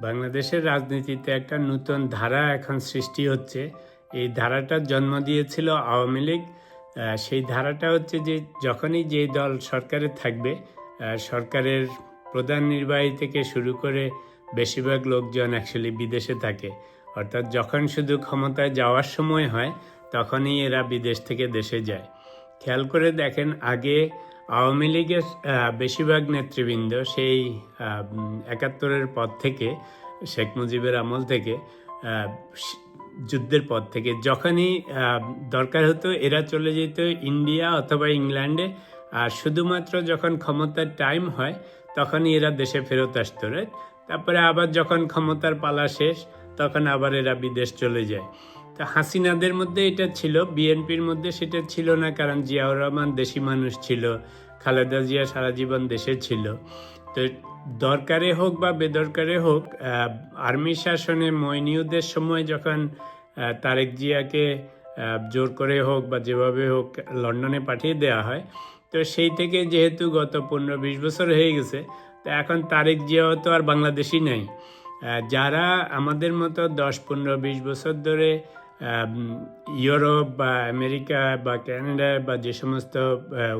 বাংলাদেশের রাজনীতিতে একটা নতুন ধারা এখন সৃষ্টি হচ্ছে। এই ধারাটার জন্ম দিয়েছিল আওয়ামী লীগ। সেই ধারাটা হচ্ছে যে যখনই যে দল সরকারে থাকবে, সরকারের প্রধান নির্বাহী থেকে শুরু করে বেশিরভাগ লোকজন অ্যাকচুয়ালি বিদেশে থাকে। অর্থাৎ যখন শুধু ক্ষমতায় যাওয়ার সময় হয় তখনই এরা বিদেশ থেকে দেশে যায়। খেয়াল করে দেখেন, আগে আওয়ামী লীগের বেশিরভাগ নেতৃবৃন্দ সেই ৭১-এর পর থেকে, শেখ মুজিবের আমল থেকে, যুদ্ধের পর থেকে যখনই দরকার হতো এরা চলে যেত ইন্ডিয়া অথবা ইংল্যান্ডে। আর শুধুমাত্র যখন ক্ষমতার টাইম হয় তখনই এরা দেশে ফেরত আসতো। তারপরে আবার যখন ক্ষমতার পালা শেষ তখন আবার এরা বিদেশ চলে যায়। তা হাসিনাদের মধ্যে এটা ছিল, বিএনপির মধ্যে সেটা ছিল না, কারণ জিয়াউর রহমান দেশি মানুষ ছিল, খালেদা জিয়া সারা জীবন দেশে ছিল। তো দরকারে হোক বা বেদরকারে হোক, আর্মি শাসনে মইনিউদ্দের সময় যখন তারেক জিয়াকে জোর করে হোক বা যেভাবে হোক লন্ডনে পাঠিয়ে দেওয়া হয়, তো সেই থেকে যেহেতু গত 15-20 বছর হয়ে গেছে, তো এখন তারেক জিয়াও তো আর বাংলাদেশি নাই। যারা আমাদের মতো 10-15-20 বছর ধরে ইউরোপ বা আমেরিকা বা কানাডা বা যে সমস্ত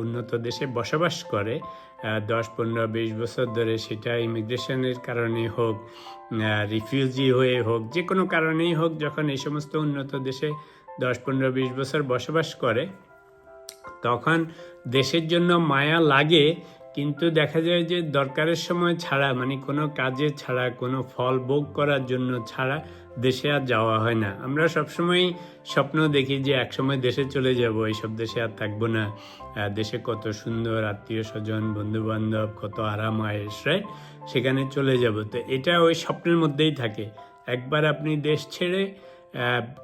উন্নত দেশে বসবাস করে 10-15-20 বছর ধরে, সেটা ইমিগ্রেশনের কারণে হোক, রিফিউজি হয়ে হোক, যে কোনো কারণেই হোক, যখন এই সমস্ত উন্নত দেশে 10-15-20 বছর বসবাস করে তখন দেশের জন্য মায়া লাগে। কিন্তু দেখা যায় যে দরকারের সময় ছাড়া, মানে কোনো কাজে ছাড়া, কোনো ফল ভোগ করার জন্য ছাড়া দেশে আর যাওয়া হয় না। আমরা সবসময় স্বপ্ন দেখি যে একসময় দেশে চলে যাব, এইসব দেশে আর থাকবো না। দেশে কত সুন্দর আত্মীয় স্বজন, বন্ধু বান্ধব, কত আরাম আয়েশ, রাইট? সেখানে চলে যাব। তো এটা ওই স্বপ্নের মধ্যেই থাকে। একবার আপনি দেশ ছেড়ে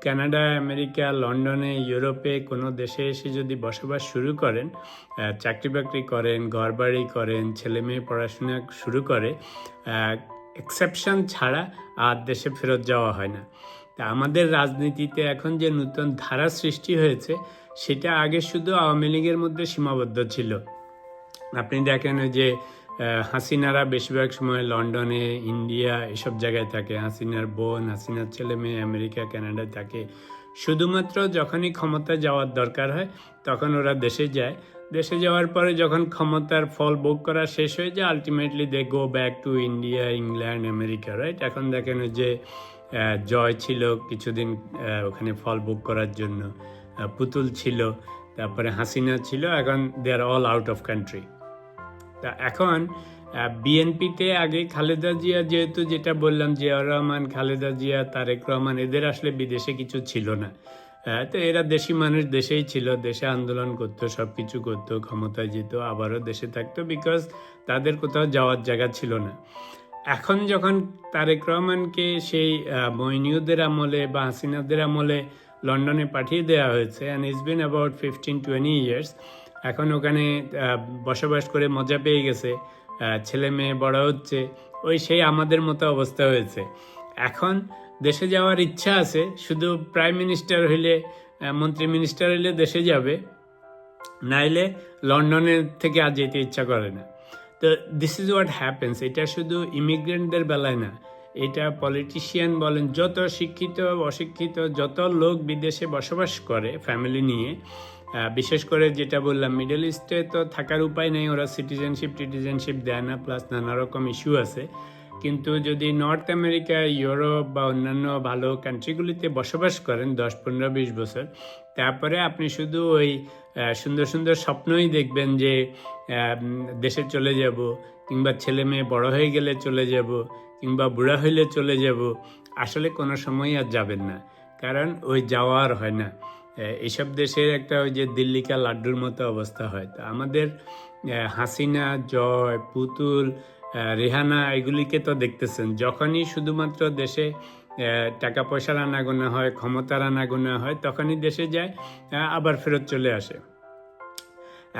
কানাডা, আমেরিকা, লন্ডনে, ইউরোপে কোনো দেশে এসে যদি বসবাস শুরু করেন, চাকরি বাকরি করেন, ঘরবাড়ি করেন, ছেলে মেয়ে পড়াশোনা শুরু করে, এক্সেপশন ছাড়া আর দেশে ফেরত যাওয়া হয় না। তা আমাদের রাজনীতিতে এখন যে নতুন ধারা সৃষ্টি হয়েছে, সেটা আগে শুধু আওয়ামী লীগের মধ্যে সীমাবদ্ধ ছিল। আপনি দেখেন যে হাসিনারা বেশিরভাগ সময় লন্ডনে, ইন্ডিয়া এসব জায়গায় থাকে। হাসিনার বোন, হাসিনার ছেলে মেয়ে আমেরিকা, কানাডায় থাকে। শুধুমাত্র যখনই ক্ষমতা যাওয়ার দরকার হয় তখন ওরা দেশে যায়। দেশে যাওয়ার পরে যখন ক্ষমতার ফল ভোগ করা শেষ হয়ে যায়, ultimately they go back to India, England, America, right? এখন দেখেন যে জয় ছিল কিছুদিন ওখানে ফল ভোগ করার জন্য, পুতুল ছিল, তারপরে হাসিনা ছিল, এখন দে আর অল আউট অফ কান্ট্রি। তা এখন বিএনপিতে আগে খালেদা জিয়া, যেহেতু যেটা বললাম, জিয়াউর রহমান, খালেদা জিয়া, তারেক রহমান, এদের আসলে বিদেশে কিছু ছিল না। তো এরা দেশি মানুষ, দেশেই ছিল, দেশে আন্দোলন করতো, সব কিছু করতো, ক্ষমতায় যেত, আবারও দেশে থাকতো, বিকজ তাদের কোথাও যাওয়ার জায়গা ছিল না। এখন যখন তারেক রহমানকে সেই মইনিউদ্দের আমলে বা হাসিনাদের আমলে লন্ডনে পাঠিয়ে দেওয়া হয়েছে, and it's been about 15-20 years, এখন ওখানে বসবাস করে মজা পেয়ে গেছে, ছেলে মেয়ে বড় হচ্ছে, ওই সেই আমাদের মতো অবস্থা হয়েছে। এখন দেশে যাওয়ার ইচ্ছা আছে, শুধু প্রাইম মিনিস্টার হইলে, মন্ত্রী মিনিস্টার হইলে দেশে যাবে, নাইলে লন্ডনের থেকে আর যেতে ইচ্ছা করে না। তো দিস ইজ হোয়াট হ্যাপেন্স। এটা শুধু ইমিগ্রেন্টদের বেলায় না, এটা পলিটিশিয়ান বলেন, যত শিক্ষিত অশিক্ষিত যত লোক বিদেশে বসবাস করে ফ্যামিলি নিয়ে, বিশেষ করে যেটা বললাম মিডল ইস্টে তো থাকার উপায় নেই, ওরা টিটিজেনশিপ দেয় না, প্লাস নানা রকম ইস্যু আছে। কিন্তু যদি নর্থ আমেরিকা, ইউরোপ বা অন্যান্য ভালো কান্ট্রিগুলিতে বসবাস করেন 10-15-20 বছর, তারপরে আপনি শুধু ওই সুন্দর সুন্দর স্বপ্নই দেখবেন যে দেশে চলে যাব, কিংবা ছেলে মেয়ে বড় হয়ে গেলে চলে যাব, কিংবা বুড়া হইলে চলে যাব। আসলে কোনো সময় আর যাবেন না, কারণ ওই যাওয়ার হয় না। এইসব দেশের একটা ওই যে দিল্লিকা লাড্ডুর মতো অবস্থা হয়। তো আমাদের হাসিনা, জয়, পুতুল, রেহানা, এগুলিকে তো দেখতেছেন, যখনই শুধুমাত্র দেশে টাকা পয়সার আনাগোনা হয়, ক্ষমতার আনাগোনা হয়, তখনই দেশে যায়, আবার ফেরত চলে আসে।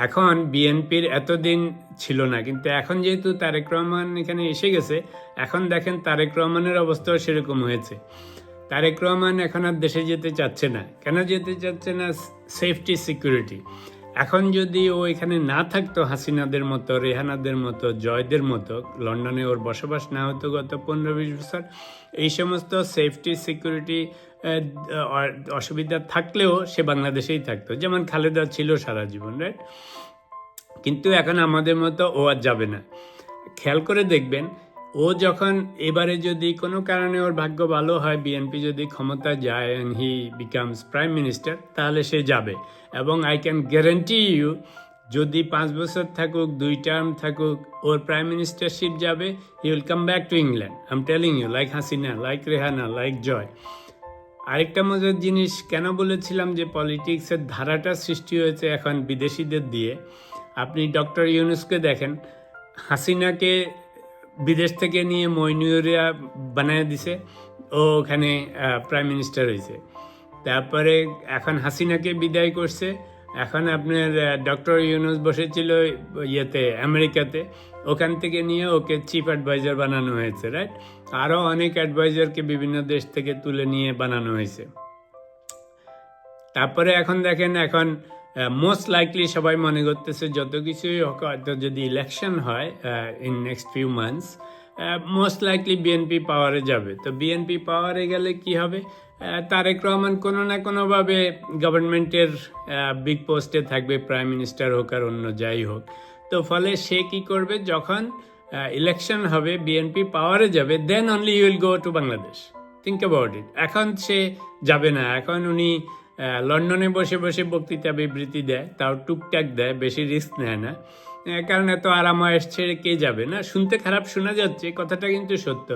এখন বিএনপির এতদিন ছিল না, কিন্তু এখন যেহেতু তারেক রহমান এখানে এসে গেছে, এখন দেখেন তারেক রহমানের অবস্থাও সেরকম হয়েছে। তারেক রহমান এখন আর দেশে যেতে চাচ্ছে না। কেন যেতে চাচ্ছে না? Safety, security. এখন যদি ও এখানে না থাকতো, হাসিনাদের মতো, রেহানাদের মতো, জয়দের মতো, লন্ডনে ওর বসবাস না হতো গত 15-20 বছর, এই সমস্ত সেফটি সিকিউরিটি অসুবিধা থাকলেও সে বাংলাদেশেই থাকতো, যেমন খালেদা ছিল সারা জীবন, রাইট? কিন্তু এখন আমাদের মতো ও আর যাবে না। খেয়াল করে দেখবেন, ও যখন এবারে যদি কোনো কারণে ওর ভাগ্য ভালো হয়, বিএনপি যদি ক্ষমতা যায় and he becomes prime minister, তাহলে সে যাবে। এবং আই ক্যান গ্যারান্টি ইউ, যদি 5 বছর থাকুক, 2 টার্ম থাকুক, ওর প্রাইম মিনিস্টারশিপ যাবে, he will come back to England. I am telling you, like Hasina, like Rehana, like Joy. আরেকটা মজার জিনিস কেন বলেছিলাম যে পলিটিক্সের ধারাটা সৃষ্টি হয়েছে এখন বিদেশিদের দিয়ে। আপনি ডক্টর ইউনুসকে দেখেন, হাসিনাকে বিদেশ থেকে নিয়ে মইনুরিয়া বানিয়ে দিছে, ও ওখানে প্রাইম মিনিস্টার হয়েছে। তারপরে এখন হাসিনাকে বিদায় করছে, এখন আপনার ডক্টর ইউনুস বসেছিল ইয়েতে, আমেরিকাতে, ওখান থেকে নিয়ে ওকে চিফ অ্যাডভাইজার বানানো হয়েছে, রাইট? আরও অনেক অ্যাডভাইজারকে বিভিন্ন দেশ থেকে তুলে নিয়ে বানানো হয়েছে। তারপরে এখন দেখেন, এখন মোস্ট লাইকলি সবাই মনে করতেছে যত কিছুই হোক, হয়তো যদি ইলেকশন হয় in next few months, most likely BNP পাওয়ারে যাবে। তো বিএনপি পাওয়ারে গেলে কি হবে? তারেক রহমান কোনো না কোনোভাবে গভর্নমেন্টের বিগ পোস্টে থাকবে, প্রাইম মিনিস্টার হোক আর অন্য যাই হোক। তো ফলে সে কি করবে, যখন ইলেকশন হবে, বিএনপি পাওয়ারে যাবে, then only you will go to Bangladesh. Think about it. এখন সে যাবে না, এখন উনি লন্ডনে বসে বসে বক্তৃতা বিবৃতি দেয়, তাও টুকটাক দেয়, বেশি রিস্ক নেয় না, কারণ এত আরামায়েশ ছেড়ে কে যাবে না? শুনতে খারাপ শোনা যাচ্ছে, কথাটা কিন্তু সত্য।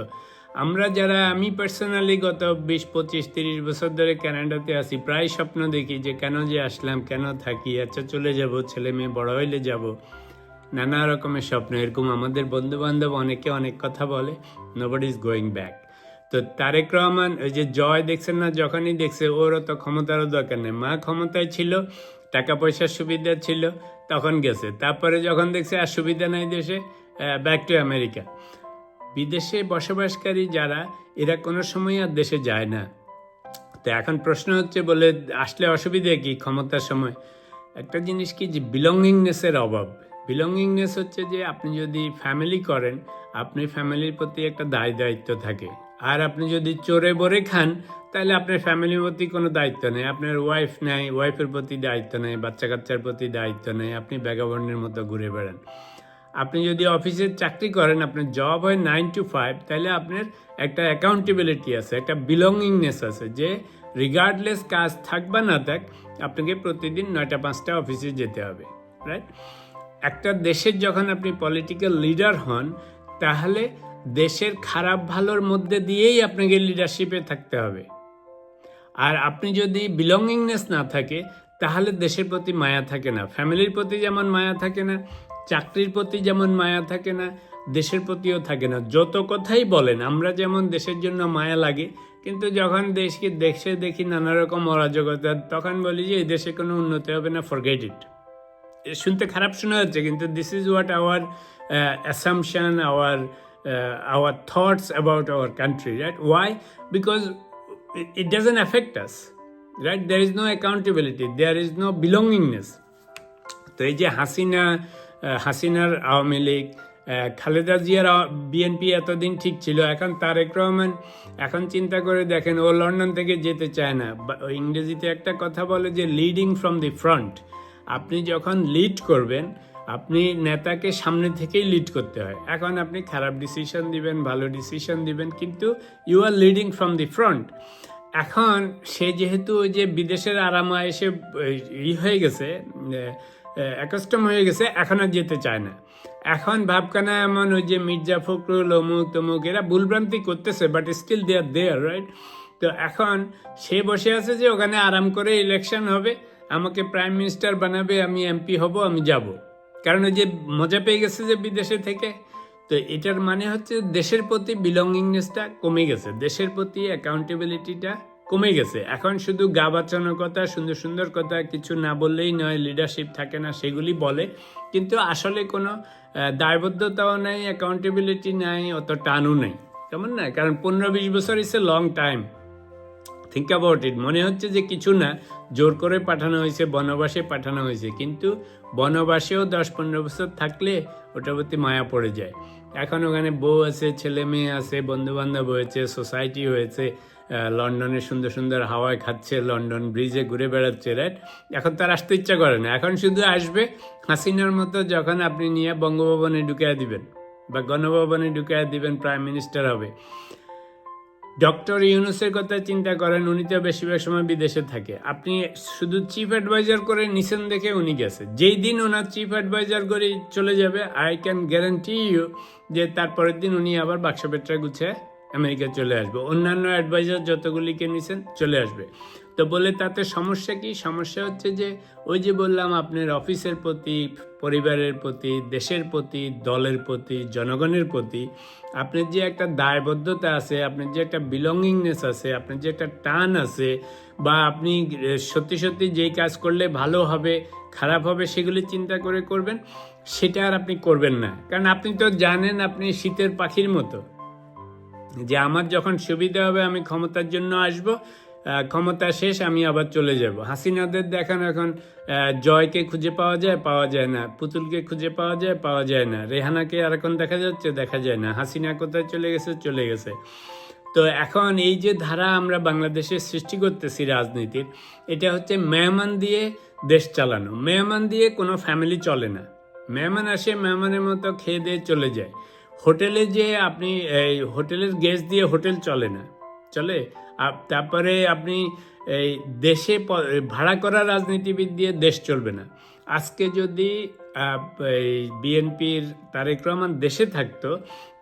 আমরা যারা, আমি পার্সোনালি গত 20-25-30 বছর ধরে কানাডাতে আছি, প্রায় স্বপ্ন দেখি যে কেন যে আসলাম, কেন থাকি, আচ্ছা চলে যাব, ছেলে মেয়ে বড় হইলে যাব, নানা রকমের স্বপ্ন। এরকম আমাদের বন্ধু বান্ধব অনেকে অনেক কথা বলে, নোবডি ইজ গোয়িং ব্যাক। তো তারেক রহমান, ওই যে জয় দেখছেন না, যখনই দেখছে ওর তো ক্ষমতারও দরকার নেই, মা ক্ষমতায় ছিল, টাকা পয়সার সুবিধা ছিল, তখন গেছে। তারপরে যখন দেখছে আর সুবিধা নাই দেশে, ব্যাক টু আমেরিকা। বিদেশে বসবাসকারী যারা, এরা কোনো সময় আর দেশে যায় না। তো এখন প্রশ্ন হচ্ছে, বলে আসলে অসুবিধা কি ক্ষমতার সময়? একটা জিনিস কি, যে বিলঙ্গিংনেসের অভাব। বিলঙ্গিংনেস হচ্ছে যে আপনি যদি ফ্যামিলি করেন, আপনি ফ্যামিলির প্রতি একটা দায়িত্ব থাকে। আর আপনি যদি চোরে বরে খান, তাহলে আপনার ফ্যামিলির প্রতি কোনো দায়িত্ব নেই, আপনার ওয়াইফ নেই, ওয়াইফের প্রতি দায়িত্ব নেই, বাচ্চা কাচ্চার প্রতি দায়িত্ব নেই, আপনি ব্যাগাবন্ডের মতো ঘুরে বেড়ান। আপনি যদি অফিসে চাকরি করেন, আপনার জব হয় 9 to 5, তাহলে আপনার একটা অ্যাকাউন্টেবিলিটি আছে, একটা বিলঙ্গিংনেস আছে, যে রিগার্ডলেস কাজ থাক বা না থাক, আপনাকে প্রতিদিন 9টা-5টা অফিসে যেতে হবে, রাইট? একটা দেশের যখন আপনি পলিটিক্যাল লিডার হন, তাহলে দেশের খারাপ ভালোর মধ্যে দিয়েই আপনাকে লিডারশিপে থাকতে হবে। আর আপনি যদি বিলঙ্গিংনেস না থাকে, তাহলে দেশের প্রতি মায়া থাকে না, ফ্যামিলির প্রতি যেমন মায়া থাকে না, চাকরির প্রতি যেমন মায়া থাকে না, দেশের প্রতিও থাকে না। যত কথাই বলেন, আমরা যেমন দেশের জন্য মায়া লাগে, কিন্তু যখন দেশে দেখি নানা রকম অরাজকতা, তখন বলি যে এই দেশে কোনো উন্নতি হবে না, ফরগেট ইট। শুনতে খারাপ শোনা যাচ্ছে, কিন্তু this is what hour assumption, our thoughts about our country, right? Why? Because it doesn't affect us, right? There is no accountability, there is no belongingness. তো এই যে হাসিনার আওয়ামী লীগ, খালেদা জিয়ার বিএনপি এতদিন ঠিক ছিল, এখন তারেক রহমান, এখন চিন্তা করে দেখেন, ও লন্ডন থেকে যেতে চায় না। ইংরেজিতে একটা কথা বলে যে লিডিং ফ্রম দি ফ্রন্ট। আপনি যখন লিড করবেন, আপনি নেতাকে সামনে থেকেই লিড করতে হয়। এখন আপনি খারাপ ডিসিশন দিবেন, ভালো ডিসিশন দিবেন, কিন্তু you are leading from the front. এখন সে যেহেতু ওই যে বিদেশের আরামা এসে হয়ে গেছে, অ্যাকাস্টম হয়ে গেছে, এখন আর যেতে চায় না। এখন ভাবখানা এমন, ওই যে মির্জা ফখরুল, অমুক তমুক, এরা ভুলভ্রান্তি করতেছে, but still they are there, right? তো এখন সে বসে আছে যে ওখানে আরাম করে ইলেকশন হবে, আমাকে প্রাইম মিনিস্টার বানাবে, আমি এমপি হব, আমি যাব, কারণ ওই যে মজা পেয়ে গেছে যে বিদেশে থেকে। তো এটার মানে হচ্ছে দেশের প্রতি বিলঙ্গিংনেসটা কমে গেছে, দেশের প্রতি অ্যাকাউন্টেবিলিটিটা কমে গেছে। এখন শুধু গা বাঁচানোর কথা, সুন্দর সুন্দর কথা, কিছু না বললেই নয়, লিডারশিপ থাকে না, সেগুলি বলে, কিন্তু আসলে কোনো দায়বদ্ধতাও নেই, অ্যাকাউন্টেবিলিটি নাই, অত টানও নেই, কেমন না? কারণ 15-20 বছর is a long time. Think about it, মনে হচ্ছে যে কিছু না, জোর করে পাঠানো হয়েছে, বনবাসে পাঠানো হয়েছে, কিন্তু বনবাসেও 10-15 বছর থাকলে ওটার প্রতি মায়া পড়ে যায়। এখন ওখানে বউ আছে, ছেলে মেয়ে আছে, বন্ধুবান্ধব হয়েছে, সোসাইটি হয়েছে, লন্ডনে সুন্দর সুন্দর হাওয়ায় খাচ্ছে, লন্ডন ব্রিজে ঘুরে বেড়াচ্ছে, রাইট? এখন তার আসতে ইচ্ছা করে না, এখন শুধু আসবে হাসিনার মতো যখন আপনি নিয়ে বঙ্গভবনে ঢুকিয়ে দিবেন বা গণভবনে ঢুকিয়ে দিবেন, প্রাইম মিনিস্টার হবে। ডক্টর ইউনূসের কথা চিন্তা করেন, উনি তো বেশিরভাগ সময় বিদেশে থাকে, আপনি শুধু চিফ অ্যাডভাইজার করে নিছেন দেখে উনি গেছে, যেই দিন ওনার চিফ অ্যাডভাইজার করে চলে যাবে, আই ক্যান গ্যারান্টি ইউ যে তারপরের দিন উনি আবার বাক্সপেটরা গুছিয়ে আমেরিকা চলে আসবে, অন্যান্য অ্যাডভাইজার যতগুলিকে নিছেন চলে আসবে। তো বলে তাতে সমস্যা কি? সমস্যা হচ্ছে যে ওই যে বললাম, আপনার অফিসের প্রতি, পরিবারের প্রতি, দেশের প্রতি, দলের প্রতি, জনগণের প্রতি আপনার যে একটা দায়বদ্ধতা আছে, আপনার যে একটা বিলঙ্গিংনেস আছে, আপনার যে একটা টান আছে, বা আপনি সত্যি সত্যি যেই কাজ করলে ভালো হবে, খারাপ হবে সেগুলি চিন্তা করে করবেন, সেটা আর আপনি করবেন না। কারণ আপনি তো জানেন আপনি শীতের পাখির মতো, যে আমার যখন সুবিধা হবে আমি ক্ষমতার জন্য আসব, ক্ষমতা শেষ আমি আবার চলে যাব। হাসিনাদের দেখেন এখন জয়কে খুঁজে পাওয়া যায় না, পুতুলকে খুঁজে পাওয়া যায় না, রেহানাকে আর এখন দেখা যায় না, হাসিনা কোথায় চলে গেছে। তো এখন এই যে ধারা আমরা বাংলাদেশে সৃষ্টি করতেছি রাজনীতির, এটা হচ্ছে মেহমান দিয়ে দেশ চালানো। মেহমান দিয়ে কোনো ফ্যামিলি চলে না, মেহমান আসে মেহমানের মতো খেয়ে দিয়ে চলে যায়। হোটেলে যে আপনি এই হোটেলের গেস্ট দিয়ে হোটেল চলে না, চলে। তারপরে আপনি এই দেশে ভাড়া করা রাজনীতিবিদ দিয়ে দেশ চলবে না। আজকে যদি এই বিএনপির তারেক রহমান দেশে থাকতো,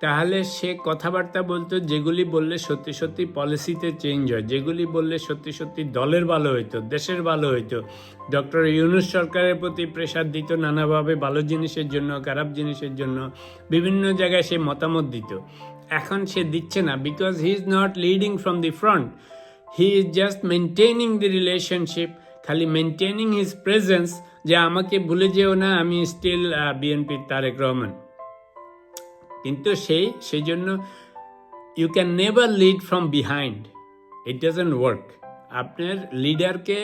তাহলে সে কথাবার্তা বলতো যেগুলি বললে সত্যি সত্যি পলিসিতে চেঞ্জ হয়, যেগুলি বললে সত্যি সত্যি দলের ভালো হইতো, দেশের ভালো হইতো। ডক্টর ইউনূস সরকারের প্রতি প্রেশার দিত নানাভাবে, ভালো জিনিসের জন্য, খারাপ জিনিসের জন্য, বিভিন্ন জায়গায় সে মতামত দিত। এখন সে দিচ্ছে না, because he is not leading from the front, he is just maintaining the relationship, খালি মেনটেনিং হিজ প্রেজেন্স, যে আমাকে ভুলে যেও না, আমি স্টিল বিএনপির তারেক রহমান। কিন্তু সেই জন্য you can never lead from behind, it doesn't work. আপনার লিডারকে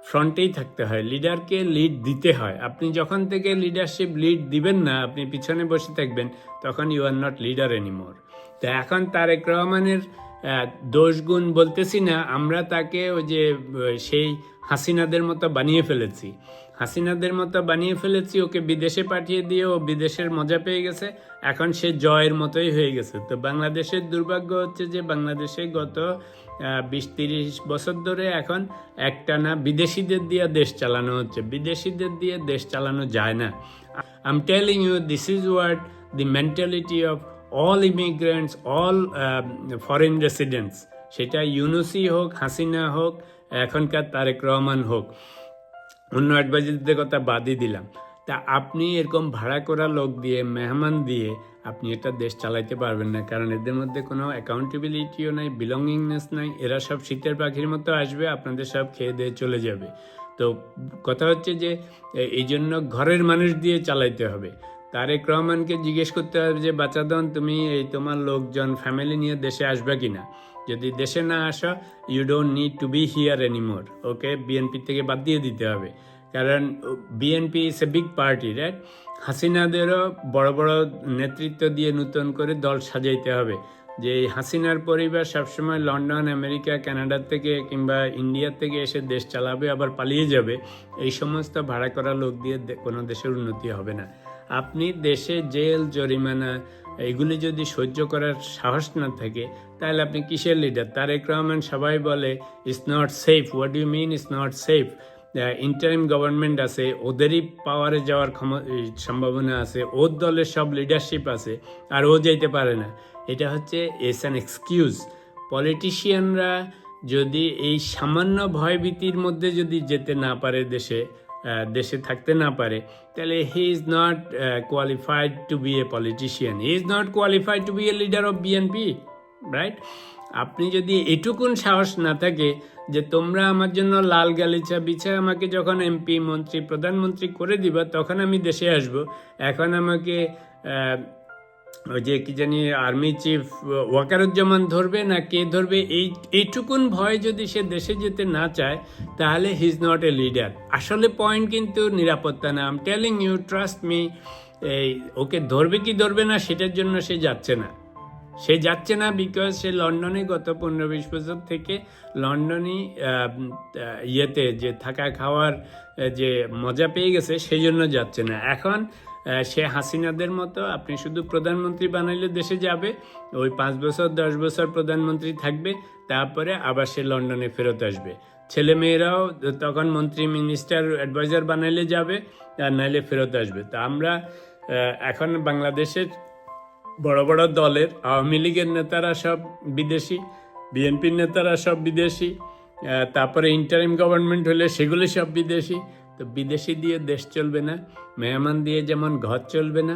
ফ্রন্টেই থাকতে হয়, লিডারকে লিড দিতে হয়। আপনি যখন থেকে লিডারশিপ লিড দিবেন না, আপনি পিছনে বসে থাকবেন, তখন you are not leader anymore. তো এখন তারেক রহমানের দোষ গুণ বলতেছি না, আমরা তাকে ওই যে সেই হাসিনাদের মতো বানিয়ে ফেলেছি, ওকে বিদেশে পাঠিয়ে দিয়ে ও বিদেশের মজা পেয়ে গেছে, এখন সে জয়ের মতোই হয়ে গেছে। তো বাংলাদেশের দুর্ভাগ্য হচ্ছে যে বাংলাদেশে গত 20-30 বছর ধরে এখন একটানা বিদেশিদের দিয়ে দেশ চালানো হচ্ছে, বিদেশিদের দিয়ে দেশ চালানো যায় না। I am telling you, this is what the mentality of all immigrants, all foreign residents, সেটা ইউনূসি হোক, হাসিনা হোক, এখনকার তারেক রহমান হোক, অন্য অ্যাডভাইজারদের কথা বাদই দিলাম। তা আপনি এরকম ভাড়া করা লোক দিয়ে, মেহমান দিয়ে আপনি এটা দেশ চালাইতে পারবেন না, কারণ এদের মধ্যে কোনো অ্যাকাউন্টেবিলিটিও নাই, বিলঙ্গিংনেস নাই। এরা সব শীতের পাখির মতো আসবে, আপনাদের সব খেয়ে দিয়ে চলে যাবে। তো কথা হচ্ছে যে এই জন্য ঘরের মানুষ দিয়ে চালাইতে হবে। তারেক রহমানকে জিজ্ঞেস করতে হবে যে বাচ্চাদন, তুমি এই তোমার লোকজন ফ্যামিলি নিয়ে দেশে আসবে কিনা, যদি দেশে না আসো, you don't need to be here anymore, okay BNP থেকে বাদ দিয়ে দিতে হবে। কারণ BNP is a big party, right? হাসিনাদেরও বড় বড় নেতৃত্ব দিয়ে নতুন করে দল সাজাইতে হবে, যে হাসিনার পরিবার সবসময় লন্ডন, আমেরিকা, কানাডা থেকে কিংবা ইন্ডিয়া থেকে এসে দেশ চালাবে, আবার পালিয়ে যাবে। এই সমস্ত ভাড়া করা লোক দিয়ে কোনো দেশের উন্নতি হবে না। আপনি দেশে জেল, জরিমানা এগুলি যদি সহ্য করার সাহস না থাকে, তাহলে আপনি কিসের লিডার? তারেক রহমান সবাই বলে it's not safe. What do you mean it's not safe? Interim government আছে, ওদেরই পাওয়ারে যাওয়ার সম্ভাবনা আছে, ওর দলের সব লিডারশিপ আছে, আর ও যাইতে পারে না। এটা হচ্ছে ইটস অ্যান এক্সকিউজ। পলিটিশিয়ানরা যদি এই সামান্য ভয়ভীতির মধ্যে যদি যেতে না পারে, দেশে থাকতে না পারে, তাহলে he is not qualified to be a politician, he is not qualified to be a leader of BNP, right? আপনি যদি এটুকুন সাহস না থাকে যে তোমরা আমার জন্য লাল গালিচা বিছায় আমাকে যখন এমপি, মন্ত্রী, প্রধানমন্ত্রী করে দিবা, তখন আমি দেশে আসব, এখন আমাকে ওই যে কি জানি আর্মি চিফ ওয়াকারুজ্জামান ধরবে না কে ধরবে, এইটুকুন ভয় যদি সে দেশে যেতে না চায় তাহলে he is not a leader. আসলে পয়েন্ট কিন্তু নিরাপত্তা না। I am telling you, trust me. এই ওকে ধরবে কি ধরবে না সেটার জন্য সে যাচ্ছে না। সে যাচ্ছে না বিকজ সে লন্ডনে গত 15-20 বছর থেকে লন্ডনই ইয়েতে যে থাকা খাওয়ার যে মজা পেয়ে গেছে সেই জন্য যাচ্ছে না। এখন সে হাসিনাদের মতো আপনি শুধু প্রধানমন্ত্রী বানাইলে দেশে যাবে, ওই 5 বছর 10 বছর প্রধানমন্ত্রী থাকবে, তারপরে আবার সে লন্ডনে ফেরত আসবে। ছেলে মেয়েরাও তখন মন্ত্রী মিনিস্টার অ্যাডভাইজার বানাইলে যাবে, আর নাইলে ফেরত আসবে। তা আমরা এখন বাংলাদেশের বড় বড় দলের আওয়ামী লীগের নেতারা সব বিদেশি, বিএনপির নেতারা সব বিদেশি, তারপরে ইন্টারিম গভর্নমেন্ট হলে সেগুলি সব বিদেশি। তো বিদেশি দিয়ে দেশ চলবে না, মেহমান দিয়ে যেমন ঘর চলবে না,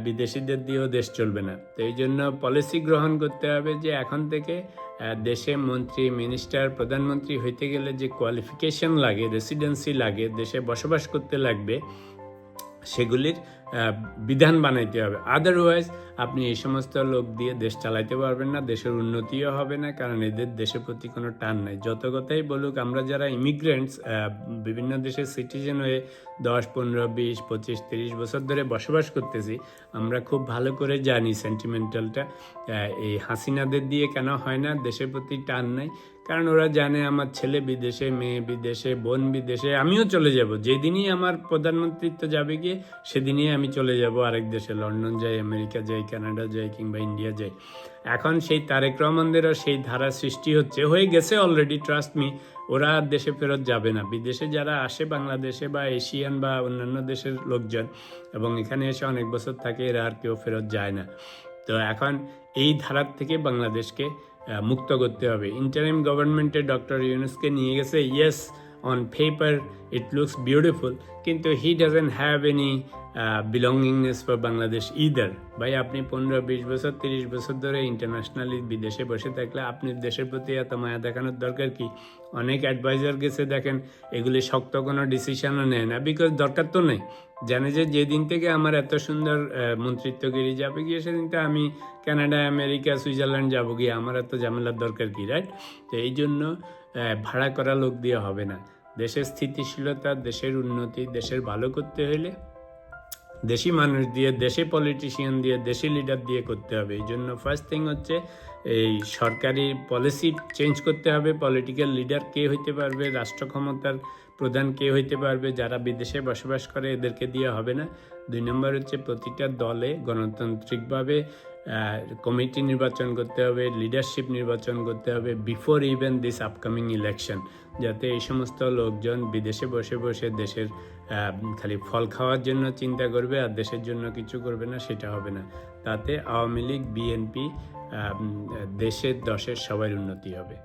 বিদেশিদের দিয়েও দেশ চলবে না। তো এই জন্য পলিসি গ্রহণ করতে হবে যে এখন থেকে দেশে মন্ত্রী মিনিস্টার প্রধানমন্ত্রী হইতে গেলে যে কোয়ালিফিকেশন লাগে, রেসিডেন্সি লাগে, দেশে বসবাস করতে লাগবে, সেগুলির বিধান বানাইতে হবে। আদারওয়াইজ আপনি এই সমস্ত লোক দিয়ে দেশ চালাইতে পারবেন না, দেশের উন্নতিও হবে না, কারণ এদের দেশের প্রতি কোনো টান নাই। যত কথাই বলুক, আমরা যারা ইমিগ্রেন্টস বিভিন্ন দেশের সিটিজেন হয়ে 10, 15, 20, 25, 30 বছর ধরে বসবাস করতেছি, আমরা খুব ভালো করে জানি সেন্টিমেন্টালটা এই হাসিনাদের দিয়ে কেন হয় না, দেশের প্রতি টান নাই। কারণ ওরা জানে আমার ছেলে বিদেশে, মেয়ে বিদেশে, বোন বিদেশে, আমিও চলে যাব। যেদিনই আমার প্রধানমন্ত্রিত্ব যাবে গিয়ে সেদিনই আমি চলে যাব আরেক দেশে, লন্ডন যাই, আমেরিকা যাই, কানাডা যাই, কিংবা ইন্ডিয়া যাই। এখন সেই তারেক রহমানদেরও সেই ধারা সৃষ্টি হয়ে গেছে অলরেডি, ট্রাস্ট মি। ওরা আর দেশে ফেরত যাবে না। বিদেশে যারা আসে বাংলাদেশে বা এশিয়ান বা অন্যান্য দেশের লোকজন এবং এখানে এসে অনেক বছর থাকে, এরা আর কেউ ফেরত যায় না। তো এখন এই ধারার থেকে বাংলাদেশকে মুক্ত করতে হবে। ইন্টারিম গভর্নমেন্টে ডক্টর ইউনুসকে নিয়ে গেছে, yes on paper it looks beautiful, কিন্তু he doesn't have any belongingness for Bangladesh either. ভাই, আপনি 15-20 বছর 30 বছর ধরে ইন্টারন্যাশনালি বিদেশে বসে থাকলে আপনি দেশের প্রতি এত মায়া দেখানোর দরকার কি? অনেক অ্যাডভাইজার গেছে, দেখেন এগুলি শক্ত কোনো ডিসিশনও নেয় না, বিকজ দরকার তো নেই। জানে যে যেদিন থেকে আমার এত সুন্দর মন্ত্রিত্বগিরি যাবে গিয়ে, সেদিনটা আমি কানাডা, আমেরিকা, সুইজারল্যান্ড যাবো গিয়ে, আমার এত ঝামেলার দরকার কি, রাইট? তো এই জন্য ভাড়া করা লোক দিয়ে হবে না। দেশের স্থিতিশীলতা, দেশের উন্নতি, দেশের ভালো করতে হলে দেশি মানুষ দিয়ে, দেশি পলিটিশিয়ান দিয়ে, দেশি লিডার দিয়ে করতে হবে। এই জন্য ফার্স্ট থিং হচ্ছে এই সরকারি পলিসি চেঞ্জ করতে হবে। পলিটিক্যাল লিডার কে হইতে পারবে, রাষ্ট্র ক্ষমতার প্রধান কে হইতে পারবে, যারা বিদেশে বসবাস করে এদেরকে দিয়ে হবে না। 2 নম্বর হচ্ছে প্রতিটা দলে গণতান্ত্রিকভাবে কমিটি নির্বাচন করতে হবে, লিডারশিপ নির্বাচন করতে হবে before even this upcoming election, যাতে এই সমস্ত লোকজন বিদেশে বসে বসে দেশের খালি ফল খাওয়ার জন্য চিন্তা করবে আর দেশের জন্য কিছু করবে না, সেটা হবে না। তাতে আওয়ামী লীগ, বিএনপি, দেশের দশের সবার উন্নতি হবে।